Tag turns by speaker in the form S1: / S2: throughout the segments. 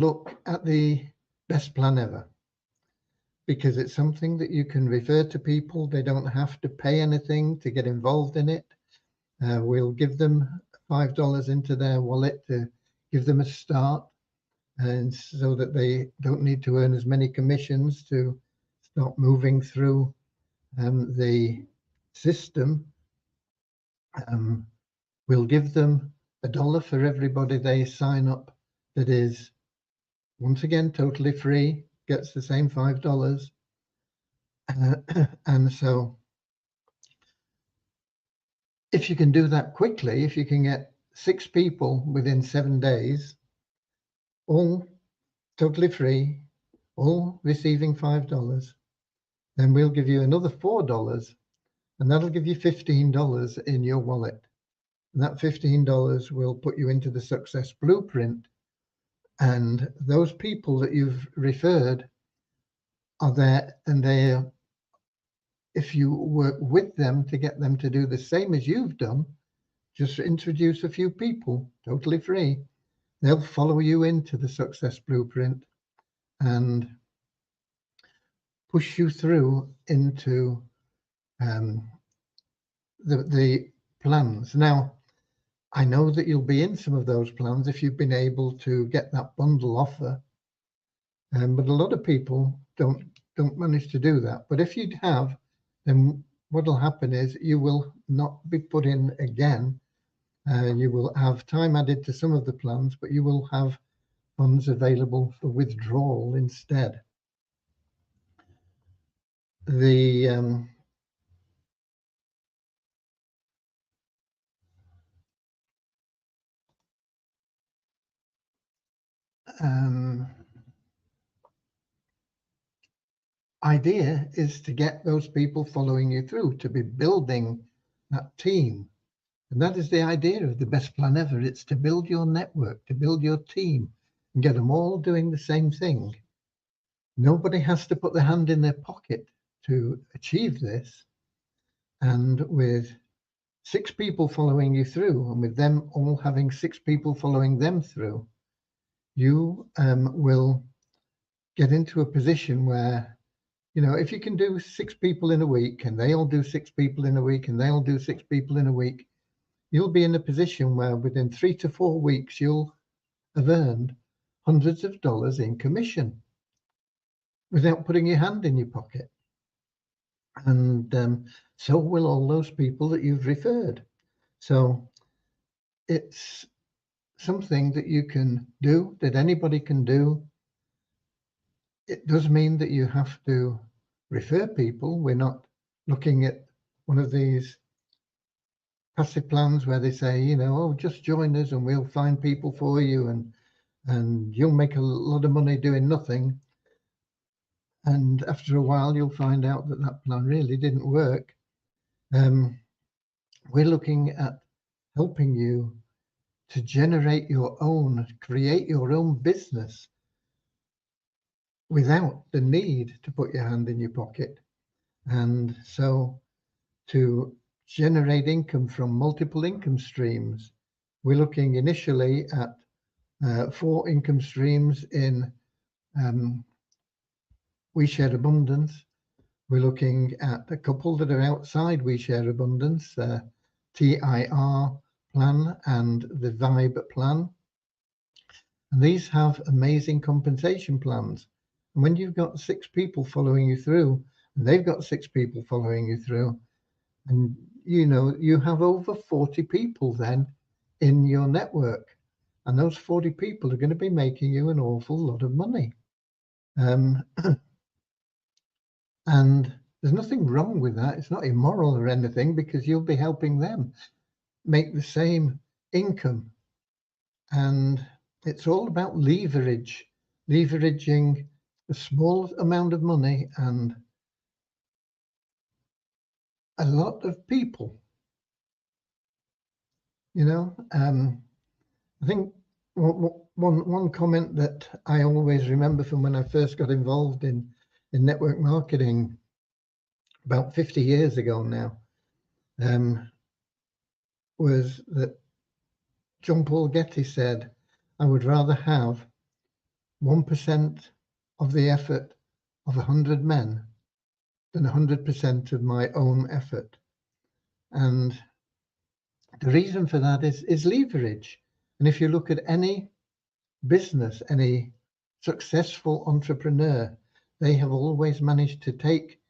S1: look at the best plan ever, because it's something that you can refer to people. They don't have to pay anything to get involved in it. We'll give them $5 into their wallet to give them a start, and so that they don't need to earn as many commissions to start moving through the system. We'll give them $1 for everybody they sign up. That is, once again, totally free, gets the same $5. And so if you can do that quickly, if you can get 6 people within 7 days, all totally free, all receiving $5, then we'll give you another $4, and that'll give you $15 in your wallet. And that $15 will put you into the success blueprint. And those people that you've referred are there, and they, if you work with them to get them to do the same as you've done, just introduce a few people, totally free. They'll follow you into the success blueprint and push you through into the plans. Now, I know that you'll be in some of those plans if you've been able to get that bundle offer, but a lot of people don't manage to do that. But if you have, then what will happen is you will not be put in again. You will have time added to some of the plans, but you will have funds available for withdrawal instead. The idea is to get those people following you through, to be building that team. And that is the idea of the best plan ever. It's to build your network, to build your team, and get them all doing the same thing. Nobody has to put their hand in their pocket to achieve this. And with 6 people following you through, and with them all having 6 people following them through, you will get into a position where, you know, if you can do 6 people in a week, and they all do 6 people in a week, and they all do 6 people in a week, you'll be in a position where within 3 to 4 weeks, you'll have earned hundreds of dollars in commission without putting your hand in your pocket. And so will all those people that you've referred. So it's something that you can do, that anybody can do. It does mean that you have to refer people. We're not looking at one of these passive plans where they say, you know, oh, just join us and we'll find people for you, and you'll make a lot of money doing nothing. And after a while, you'll find out that that plan really didn't work. We're looking at helping you to generate your own, create your own business without the need to put your hand in your pocket. And so to generate income from multiple income streams, we're looking initially at 4 income streams in We Share Abundance. We're looking at a couple that are outside We Share Abundance, TIR plan and the Vibe plan. And these have amazing compensation plans. And when you've got 6 people following you through, and they've got 6 people following you through, and you know, you have over 40 people then in your network. And those 40 people are going to be making you an awful lot of money. And there's nothing wrong with that. It's not immoral or anything, because you'll be helping them make the same income. And it's all about leveraging a small amount of money and a lot of people. You know, I think one comment that I always remember from when I first got involved in network marketing about 50 years ago now, was that John Paul Getty said, I would rather have 1% of the effort of 100 men than 100% of my own effort. And the reason for that is leverage. And if you look at any business, any successful entrepreneur, they have always managed to take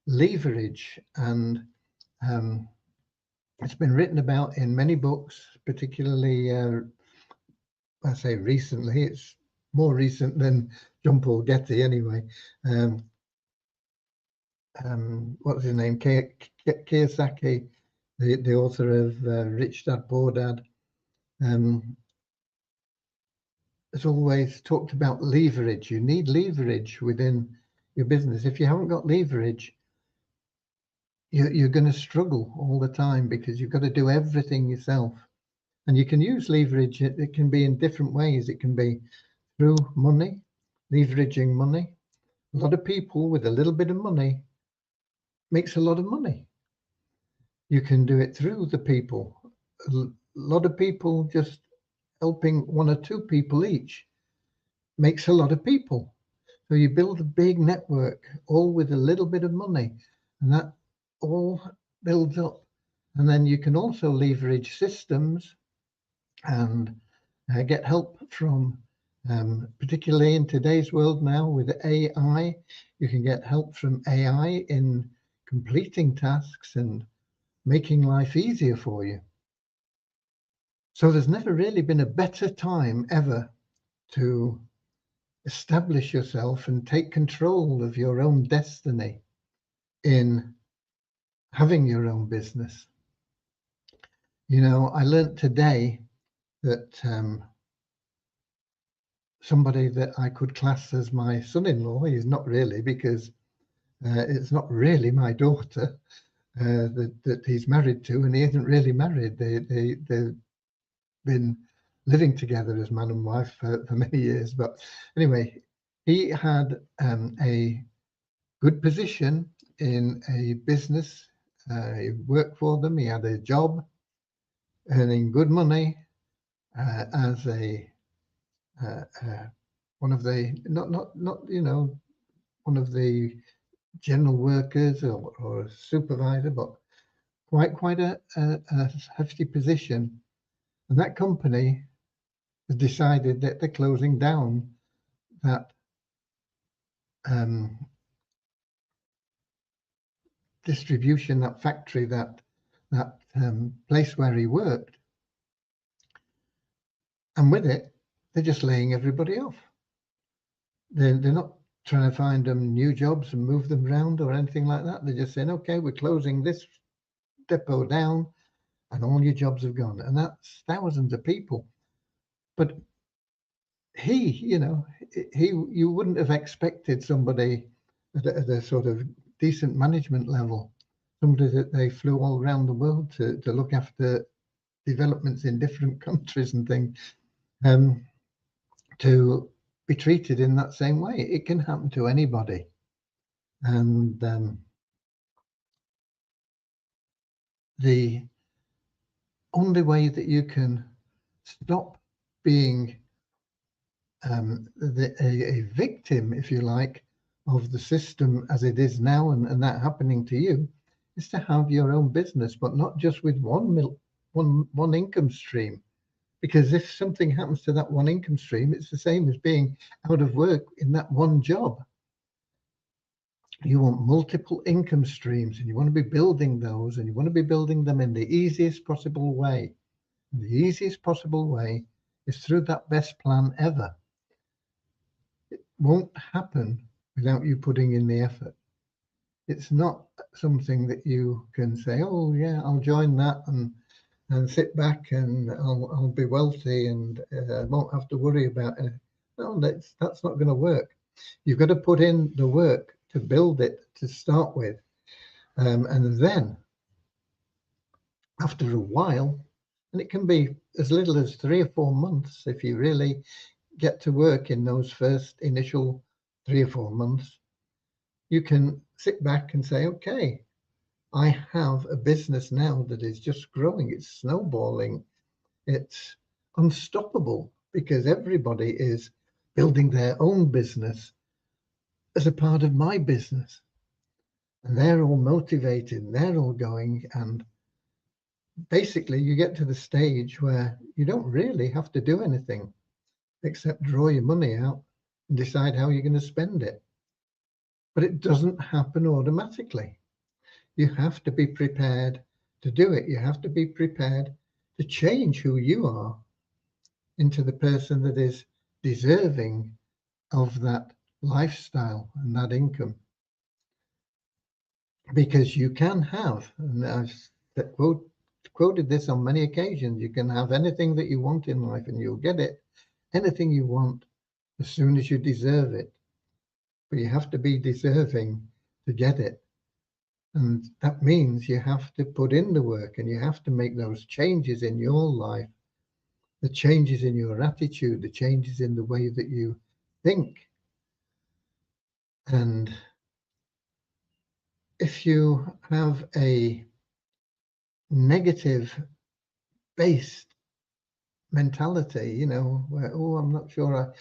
S1: leverage. And it's been written about in many books, particularly, I say recently, it's more recent than John Paul Getty anyway. What's his name? Kiyosaki, the author of Rich Dad, Poor Dad, has always talked about leverage. You need leverage within your business. If you haven't got leverage, you're going to struggle all the time because you've got to do everything yourself. And you can use leverage. It can be in different ways. It can be through money, leveraging money. A lot of people with a little bit of money makes a lot of money. You can do it through the people. A lot of people just helping one or two people each makes a lot of people. So you build a big network all with a little bit of money, and that all builds up. And then you can also leverage systems and get help from, particularly in today's world now with AI, you can get help from AI in completing tasks and making life easier for you. So there's never really been a better time ever to establish yourself and take control of your own destiny in having your own business. You know, I learned today that somebody that I could class as my son-in-law, he's not really, because it's not really my daughter that he's married to, and he isn't really married. They've been living together as man and wife for many years. But anyway, he had a good position in a business. He worked for them. He had a job, earning good money as a one of the not you know, one of the general workers or a supervisor, but quite a hefty position. And that company has decided that they're closing down that distribution, that factory, that place where he worked. And with it, they're just laying everybody off. They're not trying to find them new jobs and move them around or anything like that. They're just saying, okay, we're closing this depot down and all your jobs have gone. And that's thousands of people. But you wouldn't have expected somebody at a sort of decent management level, somebody that they flew all around the world to look after developments in different countries and things, to be treated in that same way. It can happen to anybody. And the only way that you can stop being a victim, if you like, of the system as it is now, and that happening to you, is to have your own business, but not just with one income stream. Because if something happens to that one income stream, it's the same as being out of work in that one job. You want multiple income streams, and you want to be building those, and you want to be building them in the easiest possible way. And the easiest possible way is through that best plan ever. It won't happen without you putting in the effort. It's not something that you can say, oh yeah, I'll join that and sit back and I'll be wealthy and I won't have to worry about it. No, that's not going to work. You've got to put in the work to build it to start with. And then after a while, and it can be as little as 3 or 4 months, if you really get to work in those first initial 3 or 4 months, you can sit back and say, okay, I have a business now that is just growing. It's snowballing. It's unstoppable because everybody is building their own business as a part of my business. And they're all motivated, and they're all going, and basically you get to the stage where you don't really have to do anything except draw your money out and decide how you're going to spend it. But it doesn't happen automatically. You have to be prepared to do it. You have to be prepared to change who you are into the person that is deserving of that lifestyle and that income. Because you can have, and I've quoted this on many occasions, you can have anything that you want in life and you'll get it, anything you want, as soon as you deserve it. But you have to be deserving to get it. And that means you have to put in the work, and you have to make those changes in your life, the changes in your attitude, the changes in the way that you think. And if you have a negative based mentality, you know, where, oh, I'm not sure,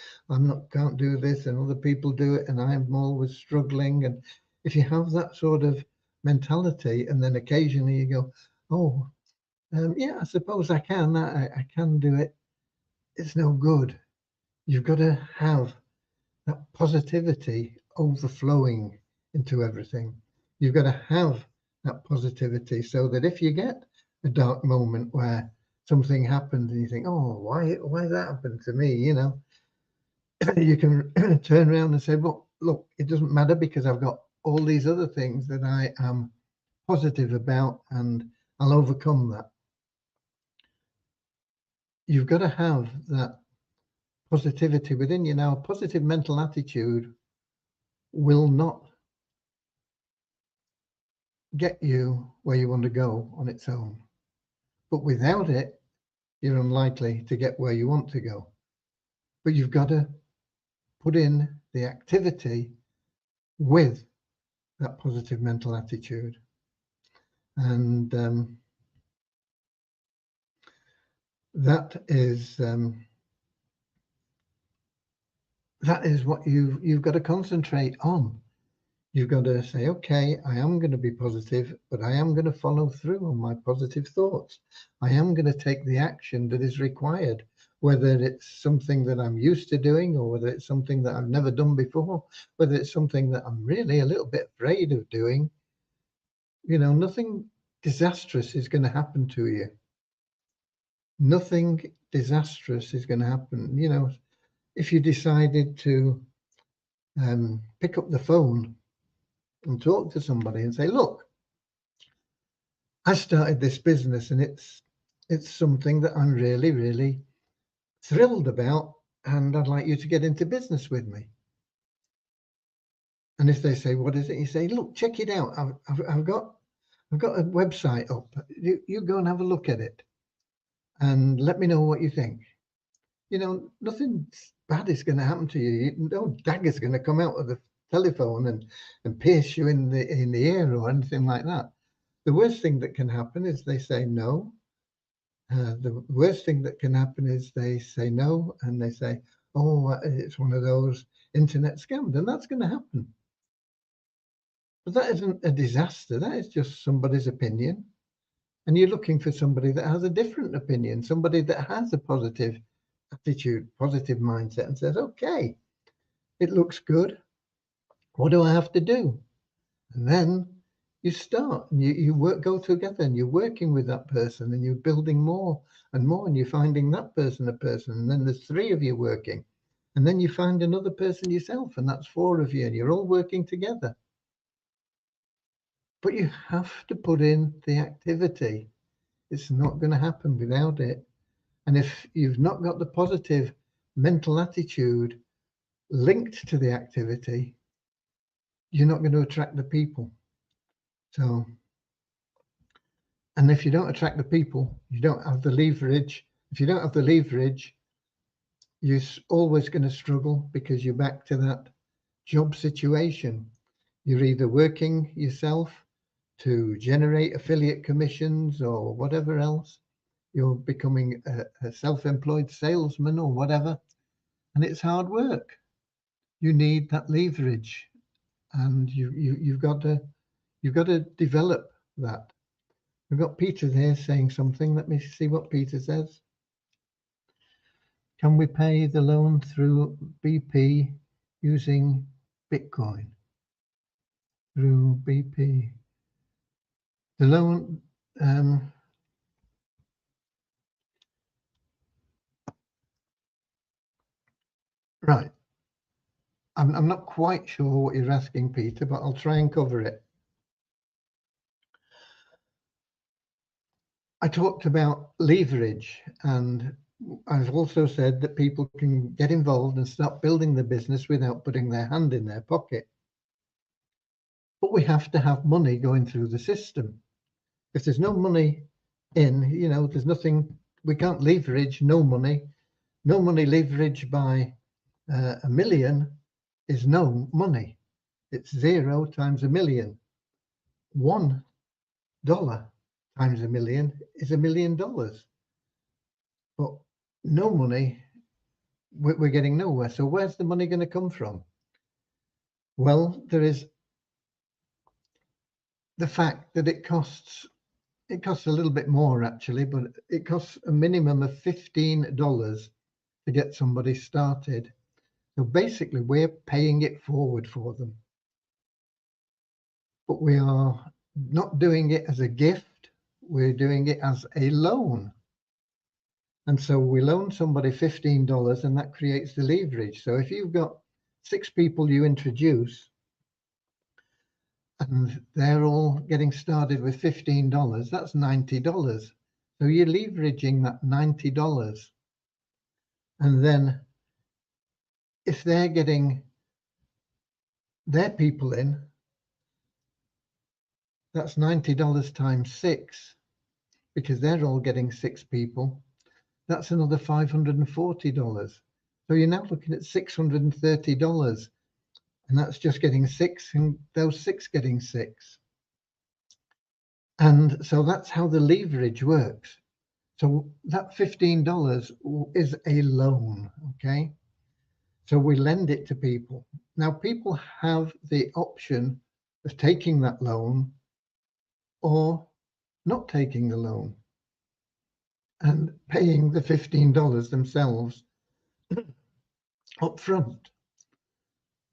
S1: can't do this, and other people do it, and I'm always struggling. And if you have that sort of mentality, and then occasionally you go, oh, yeah, I suppose I can do it, it's no good. You've got to have that positivity overflowing into everything. You've got to have that positivity, so that if you get a dark moment where something happened and you think, oh, why that happened to me, you know, you can turn around and say, well, look, it doesn't matter, because I've got all these other things that I am positive about, and I'll overcome that. You've got to have that positivity within you. Now, a positive mental attitude will not get you where you want to go on its own, but without it, you're unlikely to get where you want to go. But you've got to put in the activity with that positive mental attitude. And that is what you've got to concentrate on. You've got to say, okay, I am going to be positive, but I am going to follow through on my positive thoughts. I am going to take the action that is required, whether it's something that I'm used to doing, or whether it's something that I've never done before, whether it's something that I'm really a little bit afraid of doing. You know, nothing disastrous is going to happen to you. Nothing disastrous is going to happen. You know, if you decided to pick up the phone and talk to somebody and say, look, I started this business, and it's something that I'm really, really thrilled about, and I'd like you to get into business with me. And if they say, what is it? You say, look, check it out. I've got a website up. You go and have a look at it and let me know what you think. You know, nothing bad is going to happen to you. No dagger's going to come out of the telephone and pierce you in the ear or anything like that. The worst thing that can happen is they say no. The worst thing that can happen is they say no, and they say, oh, it's one of those internet scams, and that's going to happen. But that isn't a disaster. That is just somebody's opinion. And you're looking for somebody that has a different opinion, somebody that has a positive attitude, positive mindset, and says, okay, it looks good. What do I have to do? And then you start, and you go together, and you're working with that person, and you're building more and more, and you're finding that person a person, and then there's 3 of you working, and then you find another person yourself, and that's 4 of you, and you're all working together. But you have to put in the activity. It's not going to happen without it. And if you've not got the positive mental attitude linked to the activity, you're not going to attract the people. So, and if you don't attract the people, you don't have the leverage. If you don't have the leverage, you're always going to struggle, because you're back to that job situation. You're either working yourself to generate affiliate commissions or whatever else. You're becoming a self-employed salesman or whatever. and it's hard work. You need that leverage, and you've got to develop that. We've got Peter there saying something. Let me see what Peter says. Can we pay the loan through BP using Bitcoin? Through BP. The loan, right. I'm not quite sure what you're asking, Peter, but I'll try and cover it. I talked about leverage, and I've also said that people can get involved and start building the business without putting their hand in their pocket. But we have to have money going through the system. If there's no money in, there's nothing, we can't leverage no money. No money leveraged by a million is no money. It's 0 times a million. $1 times a million is $1 million. But no money, we're getting nowhere. So where's the money going to come from? Well, there is the fact that it costs a little bit more actually, but it costs a minimum of $15 to get somebody started. So basically we're paying it forward for them, but we are not doing it as a gift, we're doing it as a loan. And so we loan somebody $15 and that creates the leverage. So if you've got 6 people you introduce and they're all getting started with $15, that's $90. So you're leveraging that $90. And then if they're getting their people in, that's $90 times 6, because they're all getting 6 people. That's another $540. So you're now looking at $630. And that's just getting 6 and those 6 getting 6. And so that's how the leverage works. So that $15 is a loan, okay? So we lend it to people. Now people have the option of taking that loan or not taking the loan and paying the $15 themselves up front.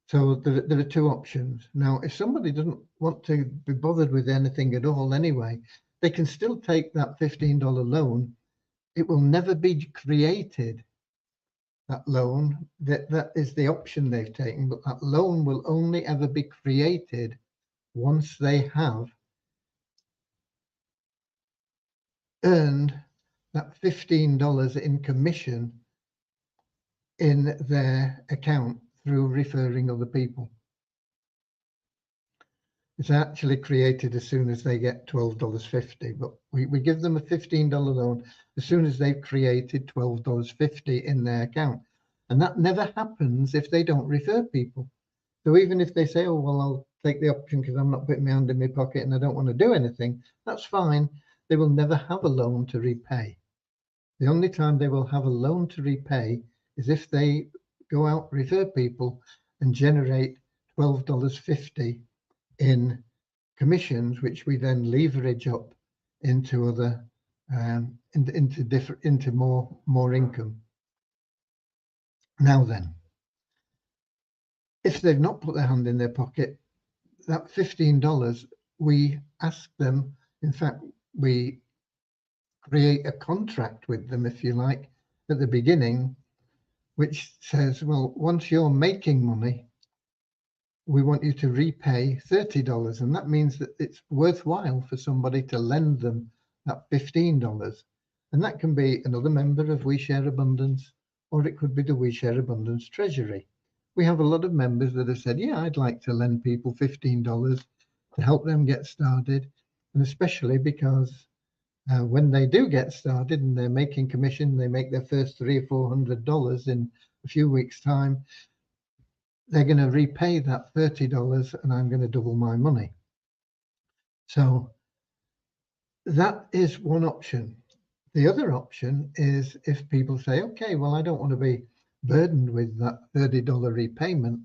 S1: So there are 2 options. Now, if somebody doesn't want to be bothered with anything at all anyway, they can still take that $15 loan. It will never be created, that loan. That is the option they've taken, but that loan will only ever be created once they have earned that $15 in commission in their account through referring other people. It's actually created as soon as they get $12.50, but we give them a $15 loan as soon as they've created $12.50 in their account. And that never happens if they don't refer people. So even if they say, oh, well, I'll take the option because I'm not putting my hand in my pocket and I don't want to do anything, that's fine. They will never have a loan to repay. The only time they will have a loan to repay is if they go out, refer people, and generate $12.50 in commissions, which we then leverage up into other, into more income. Now then, if they've not put their hand in their pocket, that $15, we ask them, in fact, we create a contract with them, if you like, at the beginning, which says, well, once you're making money, we want you to repay $30. And that means that it's worthwhile for somebody to lend them that $15. And that can be another member of We Share Abundance, or it could be the We Share Abundance Treasury. We have a lot of members that have said, yeah, I'd like to lend people $15 to help them get started. And especially because when they do get started and they're making commission, they make their first $300 or $400 in a few weeks' time, they're going to repay that $30 and I'm going to double my money. So that is one option. The other option is if people say, okay, well, I don't want to be burdened with that $30 repayment,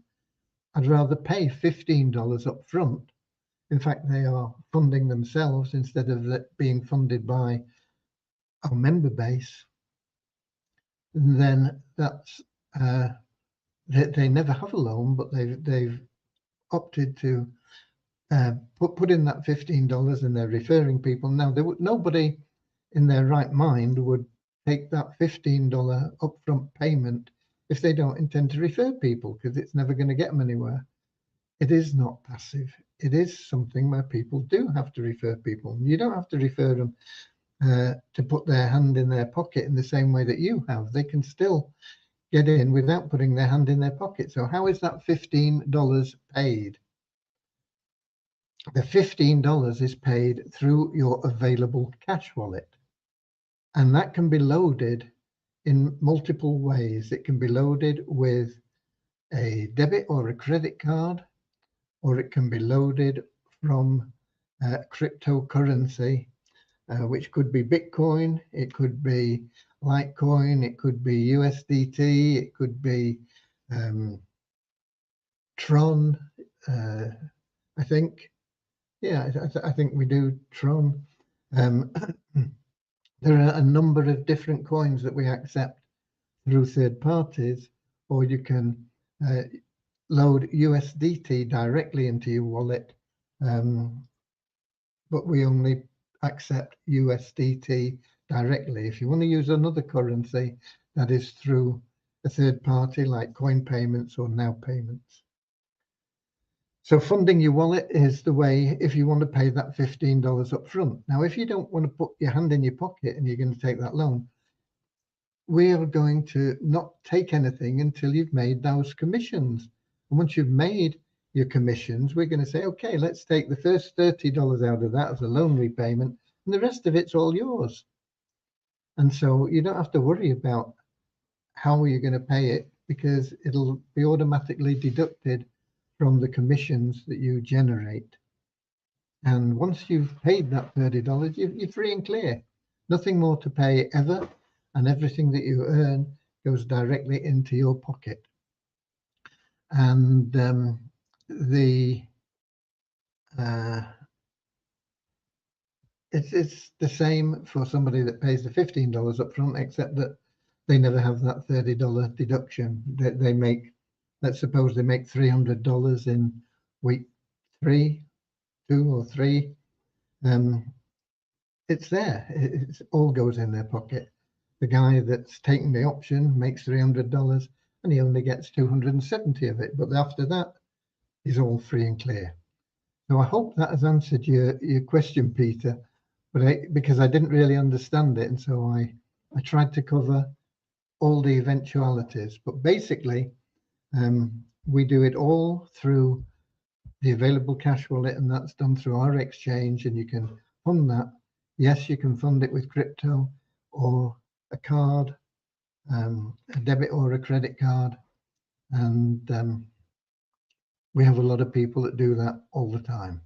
S1: I'd rather pay $15 up front. In fact, they are funding themselves instead of it being funded by our member base. And then that's they never have a loan, but they've opted to put in that $15 and they're referring people. Now, nobody in their right mind would take that $15 upfront payment if they don't intend to refer people, because it's never going to get them anywhere. It is not passive. It is something where people do have to refer people. You don't have to refer them to put their hand in their pocket in the same way that you have. They can still get in without putting their hand in their pocket. So how is that $15 paid? The $15 is paid through your available cash wallet. And that can be loaded in multiple ways. It can be loaded with a debit or a credit card, or it can be loaded from cryptocurrency, which could be Bitcoin, it could be Litecoin, it could be USDT, it could be Tron, I think. Yeah, I think we do Tron. There are a number of different coins that we accept through third parties, or you can load USDT directly into your wallet, but we only accept USDT directly. If you want to use another currency, that is through a third party like Coin Payments or Now Payments. So funding your wallet is the way if you want to pay that $15 up front. Now, if you don't want to put your hand in your pocket and you're going to take that loan, we are going to not take anything until you've made those commissions. And once you've made your commissions, we're going to say, okay, let's take the first $30 out of that as a loan repayment, and the rest of it's all yours. And so you don't have to worry about how you're going to pay it, because it'll be automatically deducted from the commissions that you generate. And once you've paid that $30, you're free and clear. Nothing more to pay ever, and everything that you earn goes directly into your pocket. And it's the same for somebody that pays the $15 up front, except that they never have that $30 deduction. They make, let's suppose they make $300 in week 2 or 3. It's there. It all goes in their pocket. The guy that's taking the option makes $300 and he only gets 270 of it. But after that, he's all free and clear. So I hope that has answered your question, Peter, but because I didn't really understand it. And so I tried to cover all the eventualities. But basically, we do it all through the available cash wallet, and that's done through our exchange, and you can fund that. Yes, you can fund it with crypto or a card, a debit or a credit card, and we have a lot of people that do that all the time.